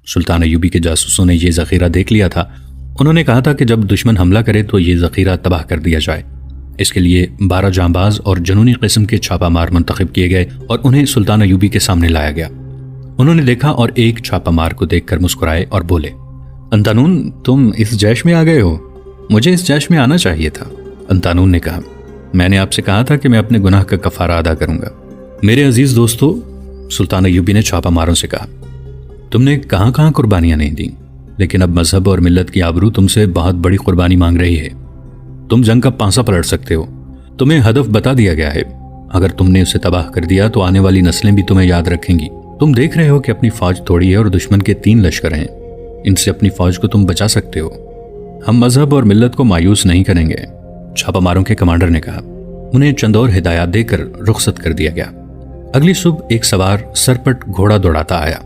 سلطان ایوبی کے جاسوسوں نے یہ ذخیرہ دیکھ لیا تھا۔ انہوں نے کہا تھا کہ جب دشمن حملہ کرے تو یہ ذخیرہ تباہ کر دیا جائے۔ اس کے لیے 12 جانباز اور جنونی قسم کے چھاپہ مار منتخب کیے گئے اور انہیں سلطان ایوبی کے سامنے لایا گیا۔ انہوں نے دیکھا اور ایک چھاپہ مار کو دیکھ کر مسکرائے اور بولے، انتانون، تم اس جیش میں آ گئے ہو؟ مجھے اس جیش میں آنا چاہیے تھا۔ انتانون نے کہا، میں نے آپ سے کہا تھا کہ میں اپنے گناہ کا کفارہ ادا کروں گا۔ میرے عزیز دوستو، سلطان ایوبی نے چھاپہ ماروں سے کہا، تم نے کہاں کہاں قربانیاں نہیں دیں، لیکن اب مذہب اور ملت کی آبرو تم سے بہت بڑی قربانی مانگ رہی ہے۔ تم جنگ کا پانسا پلٹ سکتے ہو، تمہیں ہدف بتا دیا گیا ہے۔ اگر تم نے اسے تباہ کر دیا تو آنے والی نسلیں بھی تمہیں یاد رکھیں گی۔ تم دیکھ رہے ہو کہ اپنی فوج تھوڑی ہے اور دشمن کے 3 لشکر ہیں، ان سے اپنی فوج کو تم بچا سکتے ہو۔ ہم مذہب اور ملت کو مایوس نہیں کریں گے، چھاپہ ماروں کے کمانڈر نے کہا۔ انہیں چند اور ہدایات دے کر رخصت کر دیا گیا۔ اگلی صبح ایک سوار سرپٹ گھوڑا دوڑاتا آیا۔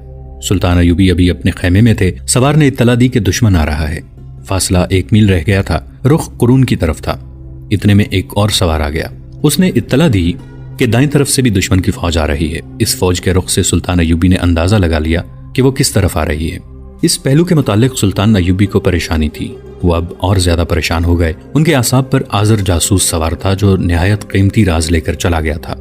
سلطان ایوبی ابھی اپنے خیمے میں تھے۔ سوار نے اطلاع دی کہ دشمن آ رہا ہے۔ فاصلہ 1 میل رہ گیا تھا، رخ قرون کی طرف تھا۔ اتنے میں ایک اور سوار آ گیا۔ اس نے اطلاع دی کہ دائیں طرف سے بھی دشمن کی فوج آ رہی ہے۔ اس فوج کے رخ سے سلطان ایوبی نے اندازہ لگا لیا کہ وہ کس طرف آ رہی ہے۔ اس پہلو کے متعلق سلطان ایوبی کو پریشانی تھی۔ وہ اب اور زیادہ پریشان ہو گئے۔ ان کے اعصاب پر آزر جاسوس سوار تھا جو نہایت قیمتی راز لے کر چلا گیا تھا۔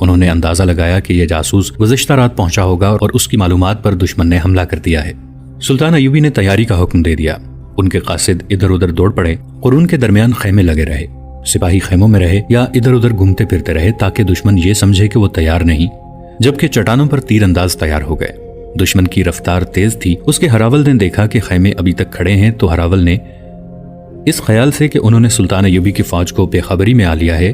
انہوں نے اندازہ لگایا کہ یہ جاسوس گزشتہ رات پہنچا ہوگا اور اس کی معلومات پر دشمن نے حملہ کر دیا ہے۔ سلطان ایوبی نے تیاری کا حکم دے دیا۔ ان کے قاصد ادھر ادھر دوڑ پڑے۔ قرون کے درمیان خیمے لگے رہے۔ سپاہی خیموں میں رہے یا ادھر ادھر گھومتے پھرتے رہے تاکہ دشمن یہ سمجھے کہ وہ تیار نہیں، جبکہ چٹانوں پر تیر انداز تیار ہو گئے۔ دشمن کی رفتار تیز تھی۔ اس کے ہراول نے دیکھا کہ خیمے ابھی تک کھڑے ہیں تو ہراول نے اس خیال سے کہ انہوں نے سلطان ایوبی کی فوج کو بے خبری میں آ لیا ہے،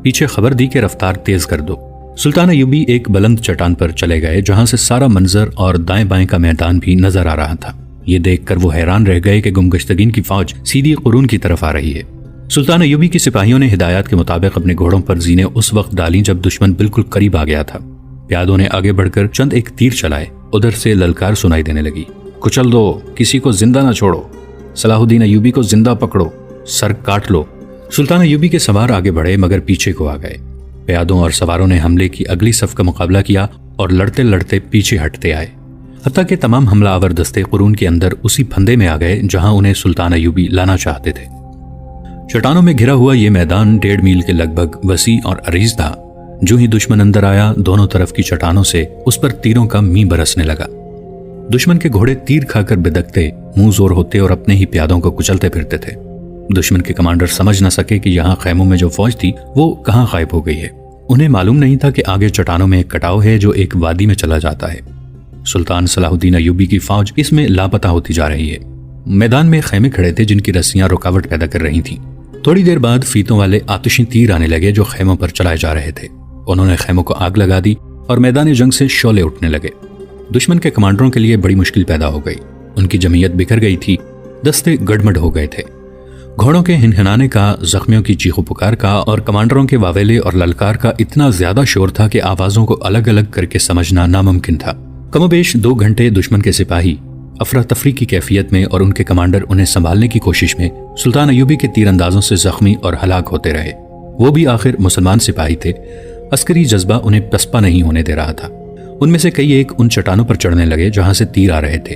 پیچھے خبر دی کہ رفتار تیز کر دو۔ سلطان ایوبی ایک بلند چٹان پر چلے گئے جہاں سے سارا منظر اور دائیں بائیں کا میدان بھی نظر آ رہا تھا۔ یہ دیکھ کر وہ حیران رہ گئے کہ گمگشتگین کی فوج سیدھی قرون کی طرف آ رہی ہے۔ سلطان ایوبی کی سپاہیوں نے ہدایات کے مطابق اپنے گھوڑوں پر زینے اس وقت ڈالیں جب دشمن بالکل قریب آ گیا تھا۔ پیادوں نے آگے بڑھ کر چند ایک تیر چلائے۔ ادھر سے للکار سنائی دینے لگی، کچل دو، کسی کو زندہ نہ چھوڑو، صلاح الدین ایوبی کو زندہ پکڑو، سر کاٹ لو۔ سلطان ایوبی کے سوار آگے بڑھے مگر پیچھے کو آ گئے۔ پیادوں اور سواروں نے حملے کی اگلی صف کا مقابلہ کیا اور لڑتے لڑتے پیچھے ہٹتے آئے، حتیٰ کہ تمام حملہ آور دستے قرون کے اندر اسی پھندے میں آ گئے جہاں انہیں سلطان ایوبی لانا چاہتے تھے۔ چٹانوں میں گھرا ہوا یہ میدان 1.5 میل کے لگ بھگ وسیع اور عریض تھا۔ جو ہی دشمن اندر آیا، دونوں طرف کی چٹانوں سے اس پر تیروں کا می برسنے لگا۔ دشمن کے گھوڑے تیر کھا کر بدکتے، منہ زور ہوتے اور اپنے ہی پیادوں کو کچلتے پھرتے تھے۔ دشمن کے کمانڈر سمجھ نہ سکے کہ یہاں خیموں میں جو فوج تھی وہ کہاں غائب ہو گئی ہے۔ انہیں معلوم نہیں تھا کہ آگے چٹانوں میں ایک کٹاؤ ہے جو ایک وادی میں چلا جاتا ہے۔ سلطان صلاح الدین ایوبی کی فوج اس میں لاپتہ ہوتی جا رہی ہے۔ میدان میں خیمے کھڑے تھے جن کی رسیاں رکاوٹ پیدا کر رہی تھیں۔ تھوڑی دیر بعد فیتوں والے آتشی تیر آنے لگے جو خیموں پر چلائے جا رہے تھے۔ انہوں نے خیموں کو آگ لگا دی اور میدان جنگ سے شعلے اٹھنے لگے۔ دشمن کے کمانڈروں کے لیے بڑی مشکل پیدا ہو گئی۔ ان کی جمعیت بکھر گئی تھی، دستے گڑمڑ ہو گئے تھے۔ گھوڑوں کے ہنہنانے کا، زخمیوں کی چیخو پکار کا اور کمانڈروں کے واویلے اور للکار کا اتنا زیادہ شور تھا کہ آوازوں کو الگ الگ کر کے سمجھنا ناممکن تھا۔ کم و بیش 2 گھنٹے دشمن کے سپاہی افراتفری کی کیفیت میں اور ان کے کمانڈر انہیں سنبھالنے کی کوشش میں سلطان ایوبی کے تیر اندازوں سے زخمی اور ہلاک ہوتے رہے۔ وہ بھی آخر مسلمان سپاہی تھے۔ عسکری جذبہ انہیں پسپا نہیں ہونے دے رہا تھا۔ ان میں سے کئی ایک ان چٹانوں پر چڑھنے لگے جہاں سے تیر آ رہے تھے۔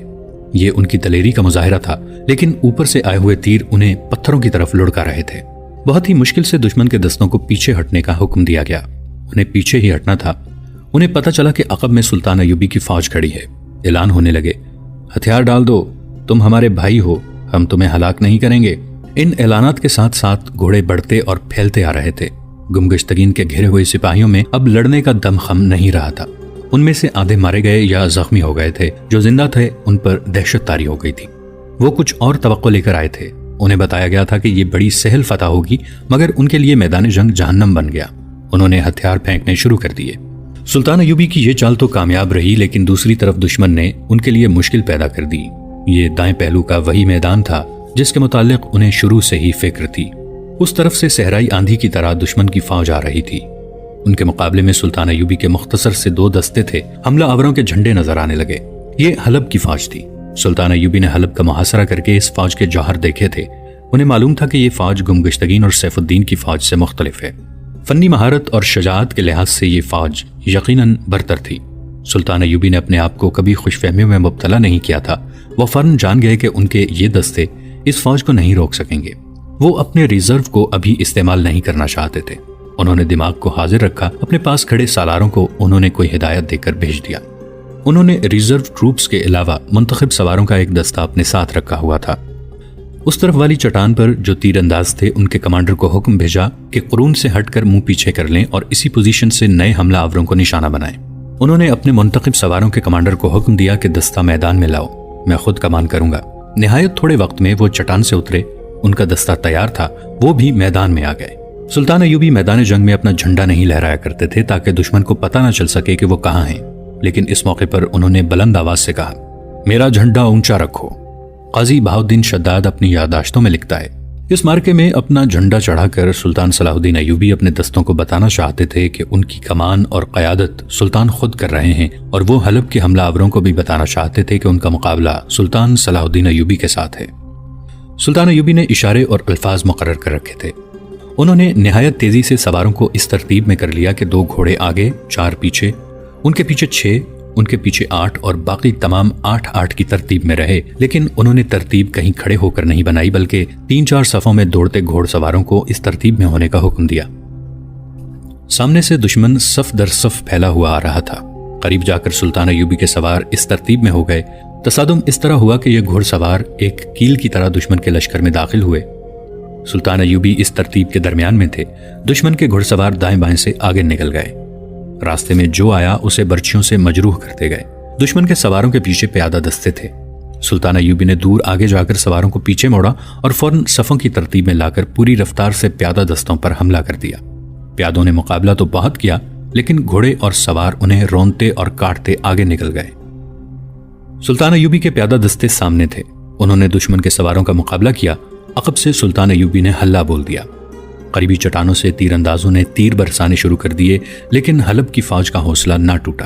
یہ ان کی دلیری کا مظاہرہ تھا، لیکن اوپر سے آئے ہوئے تیر انہیں پتھروں کی طرف لڑکا رہے تھے۔ بہت ہی مشکل سے دشمن کے دستوں کو پیچھے ہٹنے کا حکم دیا گیا۔ انہیں پیچھے ہی ہٹنا تھا۔ انہیں پتہ چلا کہ عقب میں سلطان ایوبی کی فوج کھڑی ہے۔ اعلان ہونے لگے، ہتھیار ڈال دو، تم ہمارے بھائی ہو، ہم تمہیں ہلاک نہیں کریں گے۔ ان اعلانات کے ساتھ ساتھ گھوڑے بڑھتے اور پھیلتے آ رہے تھے۔ گمگشتگین کے گھرے ہوئے سپاہیوں میں اب لڑنے کا دم خم نہیں رہا تھا۔ ان میں سے آدھے مارے گئے یا زخمی ہو گئے تھے۔ جو زندہ تھے ان پر دہشت طاری ہو گئی تھی۔ وہ کچھ اور توقع لے کر آئے تھے۔ انہیں بتایا گیا تھا کہ یہ بڑی سہل فتح ہوگی، مگر ان کے لیے میدان جنگ جہنم بن گیا۔ انہوں نے ہتھیار پھینکنے شروع کر دیے۔ سلطان ایوبی کی یہ چال تو کامیاب رہی، لیکن دوسری طرف دشمن نے ان کے لیے مشکل پیدا کر دی۔ یہ دائیں پہلو کا وہی میدان تھا جس کے متعلق انہیں شروع سے ہی فکر تھی۔ اس طرف سے صحرائی آندھی کی طرح دشمن کی فوج آ رہی تھی۔ ان کے مقابلے میں سلطان ایوبی کے مختصر سے 2 دستے تھے۔ حملہ آوروں کے جھنڈے نظر آنے لگے۔ یہ حلب کی فوج تھی۔ سلطان ایوبی نے حلب کا محاصرہ کر کے اس فوج کے جوہر دیکھے تھے۔ انہیں معلوم تھا کہ یہ فوج گمگشتگین اور سیف الدین کی فوج سے مختلف ہے۔ فنی مہارت اور شجاعت کے لحاظ سے یہ فوج یقیناً برتر تھی۔ سلطان ایوبی نے اپنے آپ کو کبھی خوش فہمیوں میں مبتلا نہیں کیا تھا۔ وہ فوراً جان گئے کہ ان کے یہ دستے اس فوج کو نہیں روک سکیں گے۔ وہ اپنے ریزرو کو ابھی استعمال نہیں کرنا چاہتے تھے۔ انہوں نے دماغ کو حاضر رکھا، اپنے پاس کھڑے سالاروں کو انہوں نے کوئی ہدایت دے کر بھیج دیا۔ انہوں نے ریزرو ٹروپس کے علاوہ منتخب سواروں کا ایک دستہ اپنے ساتھ رکھا ہوا تھا۔ اس طرف والی چٹان پر جو تیر انداز تھے ان کے کمانڈر کو حکم بھیجا کہ قرون سے ہٹ کر منہ پیچھے کر لیں اور اسی پوزیشن سے نئے حملہ آوروں کو نشانہ بنائیں۔ انہوں نے اپنے منتخب سواروں کے کمانڈر کو حکم دیا کہ دستہ میدان میں لاؤ، میں خود کمان کروں گا۔ نہایت تھوڑے وقت میں وہ چٹان سے اترے، ان کا دستہ تیار تھا، وہ بھی میدان میں آ گئے۔ سلطان ایوبی میدان جنگ میں اپنا جھنڈا نہیں لہرایا کرتے تھے تاکہ دشمن کو پتہ نہ چل سکے کہ وہ کہاں ہیں، لیکن اس موقع پر انہوں نے بلند آواز سے کہا، میرا جھنڈا اونچا رکھو۔ قاضی بہاؤالدین شداد اپنی یادداشتوں میں لکھتا ہے، اس مارکے میں اپنا جھنڈا چڑھا کر سلطان صلاح الدین ایوبی اپنے دستوں کو بتانا چاہتے تھے کہ ان کی کمان اور قیادت سلطان خود کر رہے ہیں، اور وہ حلب کے حملہ آوروں کو بھی بتانا چاہتے تھے کہ ان کا مقابلہ سلطان صلاح الدین ایوبی کے ساتھ ہے۔ سلطان ایوبی نے اشارے اور الفاظ مقرر کر رکھے تھے۔ انہوں نے نہایت تیزی سے سواروں کو اس ترتیب میں کر لیا کہ 2 گھوڑے آگے، 4 پیچھے، ان کے پیچھے 6، ان کے پیچھے 8 اور باقی تمام 8 کی ترتیب میں رہے، لیکن انہوں نے ترتیب کہیں کھڑے ہو کر نہیں بنائی بلکہ 3-4 صفوں میں دوڑتے گھوڑ سواروں کو اس ترتیب میں ہونے کا حکم دیا۔ سامنے سے دشمن صف در صف پھیلا ہوا آ رہا تھا۔ قریب جا کر سلطان ایوبی کے سوار اس ترتیب میں ہو گئے۔ تصادم اس طرح ہوا کہ یہ گھوڑ سوار ایک کیل کی طرح دشمن کے لشکر میں داخل ہوئے۔ سلطان ایوبی اس ترتیب کے درمیان میں تھے۔ دشمن کے گھوڑ سوار دائیں بائیں سے آگے نکل گئے۔ راستے میں جو آیا اسے برچھیوں سے مجروح کرتے گئے۔ دشمن کے سواروں کے پیچھے پیادہ دستے تھے۔ سلطان ایوبی نے دور آگے جا کر سواروں کو پیچھے موڑا اور فوراً صفوں کی ترتیب میں لا کر پوری رفتار سے پیادہ دستوں پر حملہ کر دیا۔ پیادوں نے مقابلہ تو بہت کیا، لیکن گھوڑے اور سوار انہیں رونتے اور کاٹتے آگے نکل گئے۔ سلطان ایوبی کے پیادہ دستے سامنے تھے۔ انہوں نے دشمن کے سواروں کا مقابلہ کیا۔ عقب سے سلطان ایوبی نے ہلہ بول دیا۔ قریبی چٹانوں سے تیر اندازوں نے تیر برسانے شروع کر دیے، لیکن حلب کی فوج کا حوصلہ نہ ٹوٹا۔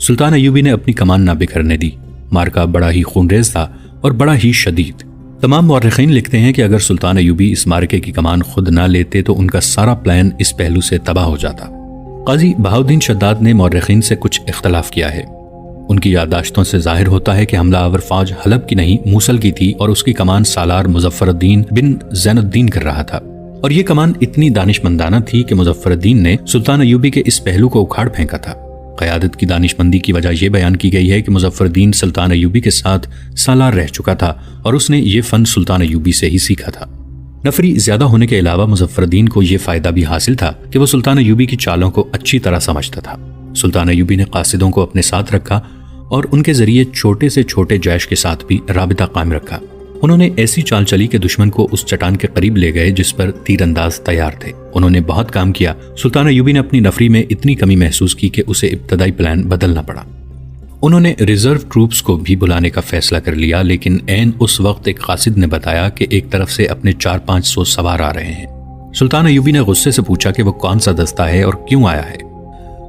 سلطان ایوبی نے اپنی کمان نہ بکھرنے دی۔ مارکا بڑا ہی خونریز تھا اور بڑا ہی شدید۔ تمام مورخین لکھتے ہیں کہ اگر سلطان ایوبی اس مارکے کی کمان خود نہ لیتے تو ان کا سارا پلان اس پہلو سے تباہ ہو جاتا۔ قاضی بہاؤالدین شداد نے مورخین سے کچھ اختلاف کیا ہے۔ ان کی یادداشتوں سے ظاہر ہوتا ہے کہ حملہ آور فوج حلب کی نہیں موصل کی تھی اور اس کی کمان سالار مظفر الدین بن زین الدین کر رہا تھا، اور یہ کمان اتنی دانش مندانہ تھی کہ مظفر الدین نے سلطان ایوبی کے اس پہلو کو اکھاڑ پھینکا تھا۔ قیادت کی دانش مندی کی وجہ یہ بیان کی گئی ہے کہ مظفر الدین سلطان ایوبی کے ساتھ سالار رہ چکا تھا اور اس نے یہ فن سلطان ایوبی سے ہی سیکھا تھا۔ نفری زیادہ ہونے کے علاوہ مظفر الدین کو یہ فائدہ بھی حاصل تھا کہ وہ سلطان ایوبی کی چالوں کو اچھی طرح سمجھتا تھا۔ سلطان ایوبی نے قاصدوں کو اپنے ساتھ رکھا اور ان کے ذریعے چھوٹے سے چھوٹے جیش کے ساتھ بھی رابطہ قائم رکھا۔ انہوں نے ایسی چال چلی کہ دشمن کو اس چٹان کے قریب لے گئے جس پر تیر انداز تیار تھے۔ انہوں نے بہت کام کیا۔ سلطان ایوبی نے اپنی نفری میں اتنی کمی محسوس کی کہ اسے ابتدائی پلان بدلنا پڑا۔ انہوں نے ریزرو ٹروپس کو بھی بلانے کا فیصلہ کر لیا، لیکن عین اس وقت ایک قاصد نے بتایا کہ ایک طرف سے اپنے 400-500 سوار آ رہے ہیں۔ سلطان ایوبی نے غصے سے پوچھا کہ وہ کون سا دستہ ہے اور کیوں آیا ہے۔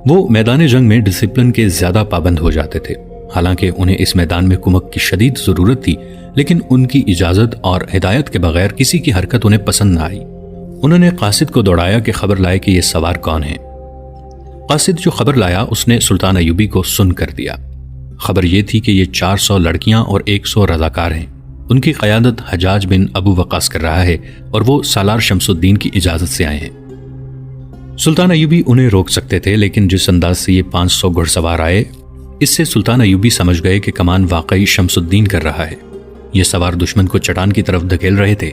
وہ میدان جنگ میں ڈسپلن کے زیادہ پابند ہو جاتے تھے، حالانکہ انہیں اس میدان میں کمک کی شدید ضرورت تھی، لیکن ان کی اجازت اور ہدایت کے بغیر کسی کی حرکت انہیں پسند نہ آئی۔ انہوں نے قاصد کو دوڑایا کہ خبر لائے کہ یہ سوار کون ہیں۔ قاصد جو خبر لایا اس نے سلطان ایوبی کو سن کر دیا۔ خبر یہ تھی کہ یہ 400 لڑکیاں اور 100 رضاکار ہیں۔ ان کی قیادت حجاج بن ابو وقاص کر رہا ہے اور وہ سالار شمس الدین کی اجازت سے آئے ہیں۔ سلطان ایوبی انہیں روک سکتے تھے، لیکن جس انداز سے یہ 500 گھڑ سوار آئے اس سے سلطان ایوبی سمجھ گئے کہ کمان واقعی شمس الدین کر رہا ہے۔ یہ سوار دشمن کو چٹان کی طرف دھکیل رہے تھے۔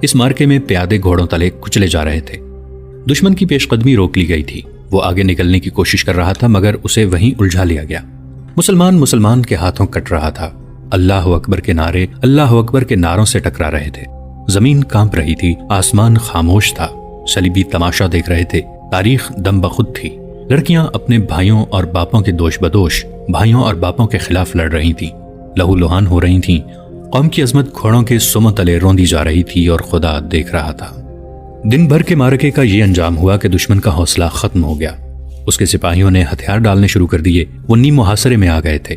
اس مارکے میں پیادے گھوڑوں تلے کچلے جا رہے تھے۔ دشمن کی پیش قدمی روک لی گئی تھی۔ وہ آگے نکلنے کی کوشش کر رہا تھا مگر اسے وہیں الجھا لیا گیا۔ مسلمان کے ہاتھوں کٹ رہا تھا۔ اللہ اکبر کے نعرے اللہ اکبر کے نعروں سے ٹکرا رہے تھے۔ زمین کانپ رہی تھی، آسمان خاموش تھا۔ صلیبی تماشا دیکھ رہے تھے۔ تاریخ دم بخود تھی۔ لڑکیاں اپنے بھائیوں اور باپوں کے دوش بدوش بھائیوں اور باپوں کے خلاف لڑ رہی تھیں، لہو لہان ہو رہی تھیں۔ قوم کی عظمت گھوڑوں کے سموں تلے روندی جا رہی تھی اور خدا دیکھ رہا تھا۔ دن بھر کے معرکے کا یہ انجام ہوا کہ دشمن کا حوصلہ ختم ہو گیا۔ اس کے سپاہیوں نے ہتھیار ڈالنے شروع کر دیے۔ وہ نیم محاصرے میں آ گئے تھے۔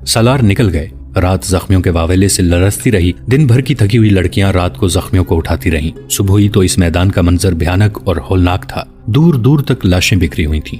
سالار نکل گئے۔ رات زخمیوں کے واویلے سے لرزتی رہی۔ دن بھر کی تھکی ہوئی لڑکیاں رات کو زخمیوں کو اٹھاتی رہیں۔ صبح ہی تو اس میدان کا منظر بھیانک اور ہولناک تھا۔ دور دور تک لاشیں بکھری ہوئی تھیں۔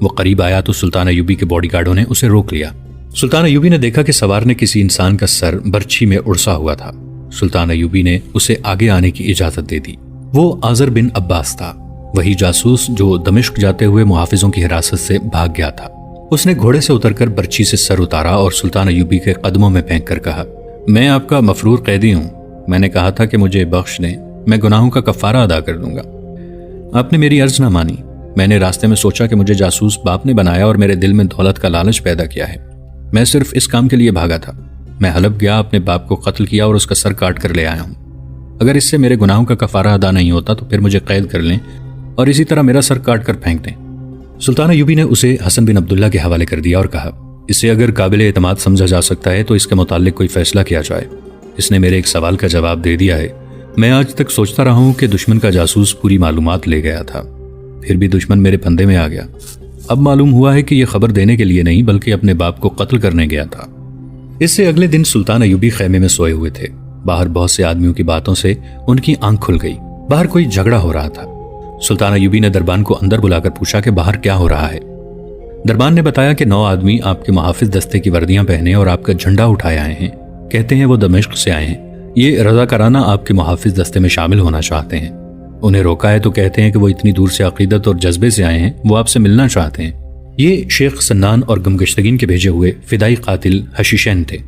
وہ قریب آیا تو سلطان ایوبی کے باڈی گارڈوں نے اسے روک لیا۔ سلطان ایوبی نے دیکھا کہ سوار نے کسی انسان کا سر برچھی میں اڑسا ہوا تھا۔ سلطان ایوبی نے اسے آگے آنے کی اجازت دے دی۔ وہ آذر بن عباس تھا، وہی جاسوس جو دمشق جاتے ہوئے محافظوں کی حراست سے بھاگ گیا تھا۔ اس نے گھوڑے سے اتر کر برچھی سے سر اتارا اور سلطان ایوبی کے قدموں میں پھینک کر کہا، میں آپ کا مفرور قیدی ہوں، میں نے کہا تھا کہ مجھے بخش دیں، میں گناہوں کا کفارہ ادا کر دوں گا۔ آپ نے میری عرض نہ مانی، میں نے راستے میں سوچا کہ مجھے جاسوس باپ نے بنایا اور میرے دل میں دولت کا لالچ پیدا کیا ہے، میں صرف اس کام کے لیے بھاگا تھا۔ میں حلب گیا، اپنے باپ کو قتل کیا اور اس کا سر کاٹ کر لے آیا ہوں۔ اگر اس سے میرے گناہوں کا کفارہ ادا نہیں ہوتا تو پھر مجھے قید کر لیں اور اسی طرح میرا سر کاٹ کر پھینک دیں۔ سلطان ایوبی نے اسے حسن بن عبداللہ کے حوالے کر دیا اور کہا، اسے اگر قابل اعتماد سمجھا جا سکتا ہے تو اس کے متعلق کوئی فیصلہ کیا جائے۔ اس نے میرے ایک سوال کا جواب دے دیا ہے۔ میں آج تک سوچتا رہا ہوں کہ دشمن کا جاسوس پوری معلومات لے گیا تھا، پھر بھی دشمن میرے پھندے میں آ گیا۔ اب معلوم ہوا ہے کہ یہ خبر دینے کے لیے نہیں بلکہ اپنے باپ کو قتل کرنے گیا تھا۔ اس سے اگلے دن سلطان ایوبی خیمے میں سوئے ہوئے تھے۔ باہر بہت سے آدمیوں کی باتوں سے ان کی آنکھ کھل گئی۔ باہر کوئی جھگڑا ہو رہا تھا۔ سلطان ایوبی نے دربان کو اندر بلا کر پوچھا کہ باہر کیا ہو رہا ہے۔ دربان نے بتایا کہ 9 آدمی آپ کے محافظ دستے کی وردیاں پہنے اور آپ کا جھنڈا اٹھائے آئے ہیں، کہتے ہیں وہ دمشق سے آئے ہیں، یہ رضاکارانہ آپ کے محافظ دستے میں شامل ہونا چاہتے ہیں۔ انہیں روکا ہے تو کہتے ہیں کہ وہ اتنی دور سے عقیدت اور جذبے سے آئے ہیں، وہ آپ سے ملنا چاہتے ہیں۔ یہ شیخ سنان اور گمگشتگین کے بھیجے ہوئے فدائی قاتل حشیشین تھے۔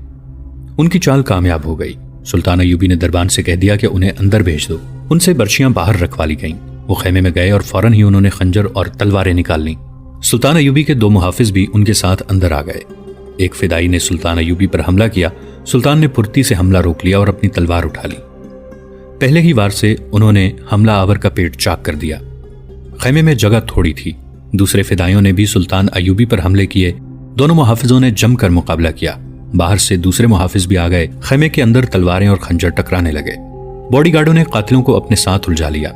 ان کی چال کامیاب ہو گئی۔ سلطان ایوبی نے دربان سے کہہ دیا کہ انہیں اندر بھیج دو۔ ان سے برچیاں باہر رکھوا لی گئیں۔ وہ خیمے میں گئے اور فوراً ہی انہوں نے خنجر اور تلواریں نکال لیں۔ سلطان ایوبی کے 2 محافظ بھی ان کے ساتھ اندر آ گئے۔ ایک فدائی نے سلطان ایوبی پر حملہ کیا۔ سلطان نے پھرتی سے حملہ روک لیا اور اپنی تلوار اٹھا لی۔ پہلے ہی وار سے انہوں نے حملہ آور کا پیٹ چاک کر دیا۔ خیمے میں جگہ تھوڑی تھی۔ دوسرے فدائیوں نے بھی سلطان ایوبی پر حملے کیے۔ دونوں محافظوں نے جم کر مقابلہ کیا۔ باہر سے دوسرے محافظ بھی آ گئے۔ خیمے کے اندر تلواریں اور خنجر ٹکرانے لگے۔ باڈی گارڈوں نے قاتلوں کو اپنے ساتھ الجھا لیا۔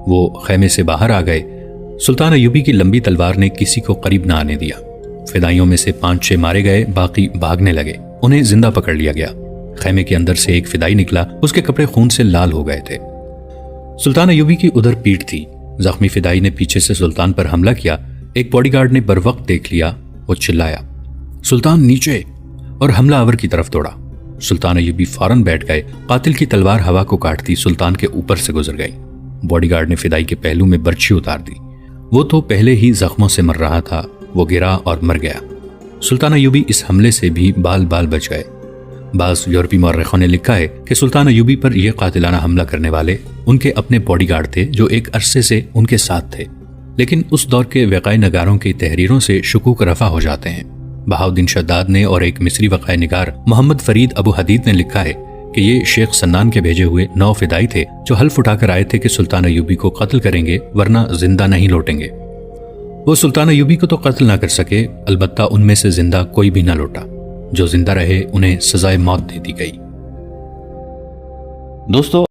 وہ خیمے سے باہر آ گئے۔ سلطان ایوبی کی لمبی تلوار نے کسی کو قریب نہ آنے دیا۔ فدائیوں میں سے 5-6 مارے گئے، باقی بھاگنے لگے۔ انہیں زندہ پکڑ لیا گیا۔ خیمے کے اندر سے ایک فدائی نکلا، اس کے کپڑے خون سے لال ہو گئے تھے۔ سلطان ایوبی کی ادھر پیٹ تھی۔ زخمی فدائی نے پیچھے سے سلطان پر حملہ کیا۔ ایک باڈی گارڈ نے بروقت دیکھ لیا۔ وہ چلایا، سلطان نیچے، اور حملہ آور کی طرف دوڑا۔ سلطان ایوبی فوراً بیٹھ گئے۔ قاتل کی تلوار ہوا کو کاٹتی سلطان کے اوپر سے گزر گئی۔ باڈی گارڈ نے فدائی کے پہلو میں برچھی اتار دی۔ وہ تو پہلے ہی زخموں سے مر رہا تھا، وہ گرا اور مر گیا۔ سلطان ایوبی اس حملے سے بھی بال بال بچ گئے۔ بعض یورپی مورخوں نے لکھا ہے کہ سلطان ایوبی پر یہ قاتلانہ حملہ کرنے والے ان کے اپنے باڈی گارڈ تھے جو ایک عرصے سے ان کے ساتھ تھے، لیکن اس دور کے وقائے نگاروں کی تحریروں سے شکوک رفع ہو جاتے ہیں۔ بہاؤالدین شداد نے اور ایک مصری وقائے نگار محمد فرید ابو حدید نے لکھا ہے کہ یہ شیخ سنان کے بھیجے ہوئے 9 فدائی تھے جو حلف اٹھا کر آئے تھے کہ سلطان ایوبی کو قتل کریں گے ورنہ زندہ نہیں لوٹیں گے۔ وہ سلطان ایوبی کو تو قتل نہ کر سکے، البتہ ان میں سے زندہ کوئی بھی نہ لوٹا۔ جو زندہ رہے انہیں سزائے موت دے دی گئی۔ دوستو